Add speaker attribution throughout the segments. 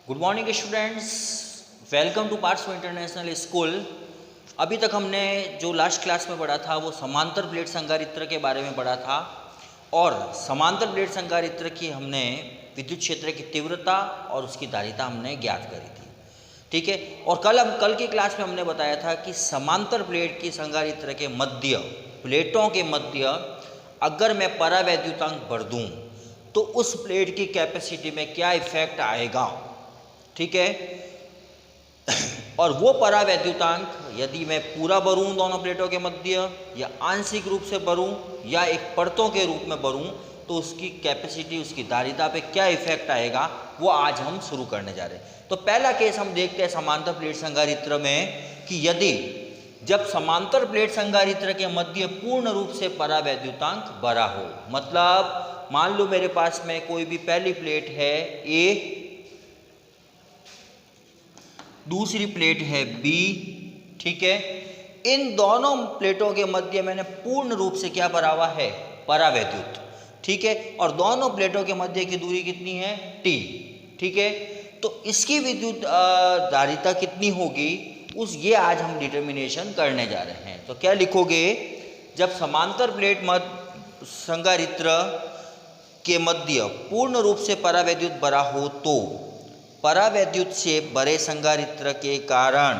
Speaker 1: Good morning students, welcome two parts international school. अभी तक हमने जो लास्ट क्लास में पढ़ा था वो समांतर प्लेट संधारित्र के बारे में पढ़ा था और समांतर प्लेट संधारित्र की हमने विद्युत क्षेत्र की तीव्रता और उसकी धारिता हमने ज्ञात करी थी। ठीक है, और कल की क्लास में हमने बताया था कि समांतर प्लेट की संधारित्र के मध्य, प्लेटों के मध्य अगर मैं परावैद्युतांक भर दूँ तो उस प्लेट की कैपेसिटी में क्या इफेक्ट आएगा। ठीक है, और वो परावैद्युतांक यदि मैं पूरा भरूं दोनों प्लेटों के मध्य या आंशिक रूप से भरूं या एक परतों के रूप में भरूं तो उसकी कैपेसिटी, उसकी धारिता पे क्या इफेक्ट आएगा वो आज हम शुरू करने जा रहे हैं। तो पहला केस हम देखते हैं समांतर प्लेट संधारित्र में कि यदि जब समांतर प्लेट संधारित्र के मध्य पूर्ण रूप से परावैद्युतांक भरा हो, मतलब मान लो मेरे पास में कोई भी पहली प्लेट है ए, दूसरी प्लेट है बी। ठीक है, इन दोनों प्लेटों के मध्य मैंने पूर्ण रूप से क्या भरा हुआ है, परावैद्युत। ठीक है, और दोनों प्लेटों के मध्य की दूरी कितनी है, टी। ठीक है, तो इसकी विद्युत धारिता कितनी होगी ये आज हम डिटर्मिनेशन करने जा रहे हैं। तो क्या लिखोगे, जब समांतर प्लेट संधारित्र के मध्य पूर्ण रूप से परावैद्युत भरा हो तो परावैद्युत से भरे संधारित्र के कारण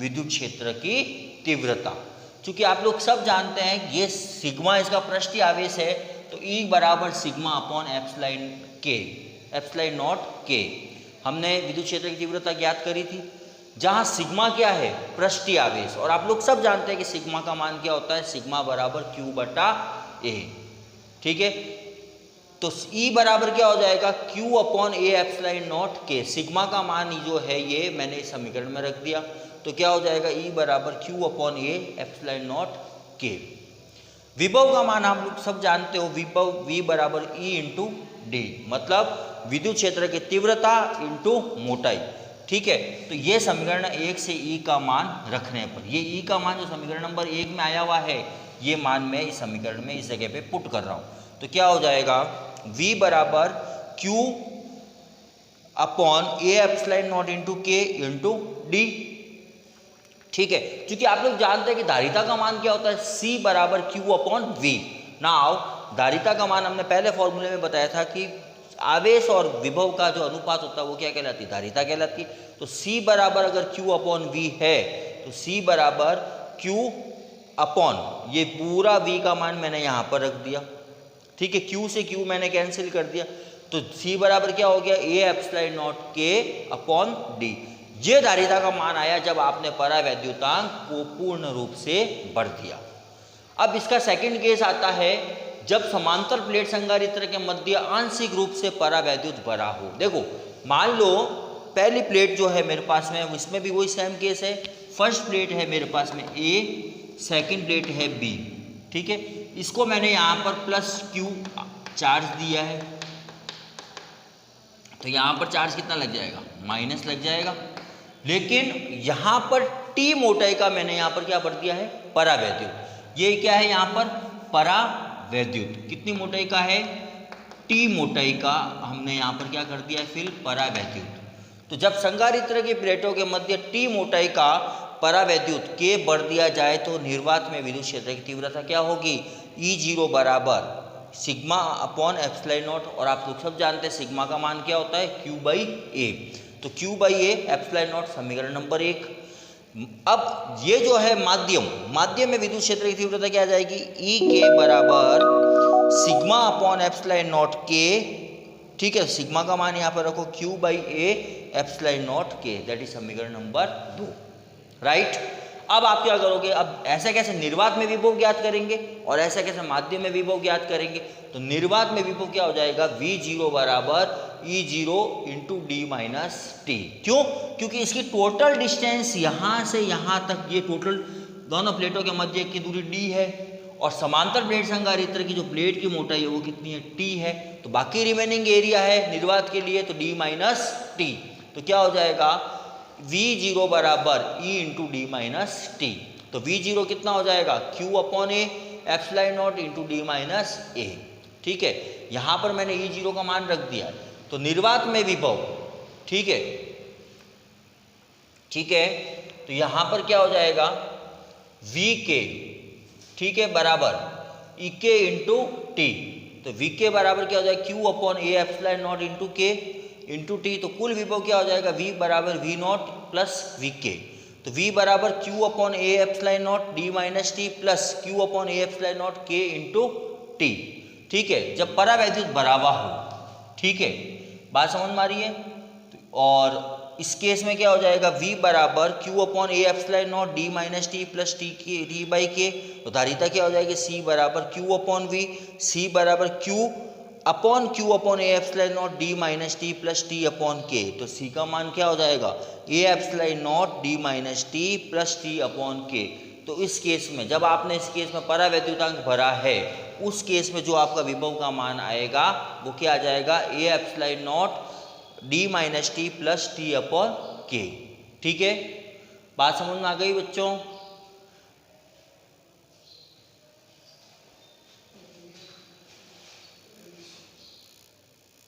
Speaker 1: विद्युत क्षेत्र की तीव्रता, क्योंकि आप लोग सब जानते हैं ये सिग्मा इसका पृष्ठीय आवेश है, तो E बराबर सिग्मा अपॉन एप्सिलॉन के, एप्सिलॉन नॉट के। हमने विद्युत क्षेत्र की तीव्रता ज्ञात करी थी, जहां सिग्मा क्या है, पृष्ठीय आवेश, और आप लोग सब जानते हैं कि सिग्मा का मान क्या होता है, सिग्मा बराबर Q बटा A। ठीक है, तो E बराबर क्या हो जाएगा, Q upon A epsilon not के। सिग्मा का मान जो है ये मैंने इस समीकरण में रख दिया, तो क्या हो जाएगा, E बराबर Q upon A epsilon not के। विभव का मान आप लोग सब जानते हो, विभव V बराबर E इंटू डी, मतलब विद्युत क्षेत्र की तीव्रता इंटू मोटाई। ठीक है, तो ये समीकरण 1 से E का मान रखने पर, ये E का मान जो समीकरण नंबर 1 में आया हुआ है, ये मान मैं इस समीकरण में इस जगह पे पुट कर रहा हूँ। तो क्या हो जाएगा, V बराबर Q upon A epsilon not into के इंटू डी। ठीक है, क्योंकि आप लोग जानते हैं कि धारिता का मान क्या होता है, C बराबर Q अपॉन V। नाउ धारिता का मान हमने पहले फॉर्मूले में बताया था कि आवेश और विभव का जो अनुपात होता है वो क्या कहलाती है, धारिता कहलाती है। तो C बराबर अगर Q अपॉन V है तो C बराबर Q अपॉन ये पूरा V का मान मैंने यहाँ पर रख दिया। ठीक है, Q से Q मैंने कैंसिल कर दिया, तो C बराबर क्या हो गया, A एप्सिलॉन नॉट के अपॉन डी। ये धारिता का मान आया जब आपने परावैद्युतांक को पूर्ण रूप से भर दिया। अब इसका सेकंड केस आता है जब समांतर प्लेट संधारित्र के मध्य आंशिक रूप से परावैद्युत भरा हो। देखो, मान लो पहली प्लेट जो है मेरे पास में, इसमें भी वही सेम केस है। फर्स्ट प्लेट है मेरे पास में A, सेकंड प्लेट है B। ठीक है, इसको मैंने यहाँ पर प्लस Q चार्ज दिया है, तो यहाँ पर चार्ज कितना लग जाएगा, माइनस लग जाएगा। लेकिन यहाँ पर T मोटाई का मैंने यहाँ पर क्या भर दिया है, परावैद्युत। ये क्या है यहाँ पर, परावैद्युत। कितनी मोटाई का है, T मोटाई का हमने यहाँ पर क्या कर दिया है, फिर परावैद्युत। तो जब संधारित्र की प्लेटों के मध्य T मोटाई का परावैद्युत के भर दिया जाए तो निर्वात में विद्युत क्षेत्र की तीव्रता क्या होगी, E0 बराबर सिग्मा अपॉन एप्सिलॉन नॉट, और आप लोग सब जानते हैं सिग्मा का मान क्या होता है, Q बाई A। तो Q by A epsilon not समीकरण नंबर 1। अब ये जो है माध्यम में विद्युत क्षेत्र की तीव्रता क्या आ जाएगी, E के बराबर सिग्मा अपॉन एप्सिलॉन नॉट के। ठीक है, सिग्मा का मान यहाँ पर रखो Q by A epsilon not के, दैट इज समीकरण नंबर 2। राइट, अब आप क्या करोगे, अब ऐसे कैसे निर्वात में विभव ज्ञात करेंगे और ऐसे कैसे माध्यम में विभव ज्ञात करेंगे। तो निर्वात में विभव क्या हो जाएगा, V0 बराबर E0 into D minus T. क्यों, क्योंकि इसकी टोटल डिस्टेंस यहाँ से यहाँ तक, ये टोटल दोनों प्लेटों के मध्य की दूरी D है, और समांतर प्लेट संधारित्र की जो प्लेट की मोटाई है वो कितनी है, T है। तो बाकी रिमेनिंग एरिया है निर्वात के लिए, तो D माइनस टी। तो क्या हो जाएगा, V0 बराबर E into D minus T. तो V0 कितना हो जाएगा, Q upon A epsilon not into D minus A। ठीक है, यहाँ पर मैंने E0 का मान रख दिया। तो निर्वात में विभव ठीक है, ठीक है। तो यहां पर क्या हो जाएगा, वी के, ठीक है, बराबर ई के इंटू टी। तो वी के बराबर क्या हो जाएगा, Q upon A epsilon not into के इंटू टी। तो कुल विभव क्या हो जाएगा, वी बराबर वी नॉट प्लस वी के। तो v बराबर q upon A epsilon not D minus T plus q upon A epsilon not के इंटू टी। ठीक है, जब परावैद्युत बराबर हो, ठीक है, बात समझ में आ रही है। और इस केस में क्या हो जाएगा, v बराबर q upon A epsilon not D minus T plus T by के। तो धारिता क्या हो जाएगी, c बराबर q अपॉन v, c बराबर q upon A epsilon not D minus T plus T upon के। तो c का मान क्या हो जाएगा, A epsilon not D minus T plus T upon के। तो इस केस में, जब आपने इस केस में परावैद्युतांक भरा है, उस केस में जो आपका विभव का मान आएगा वो क्या आ जाएगा, A epsilon not D minus T plus T upon के। ठीक है, बात समझ में आ गई बच्चों।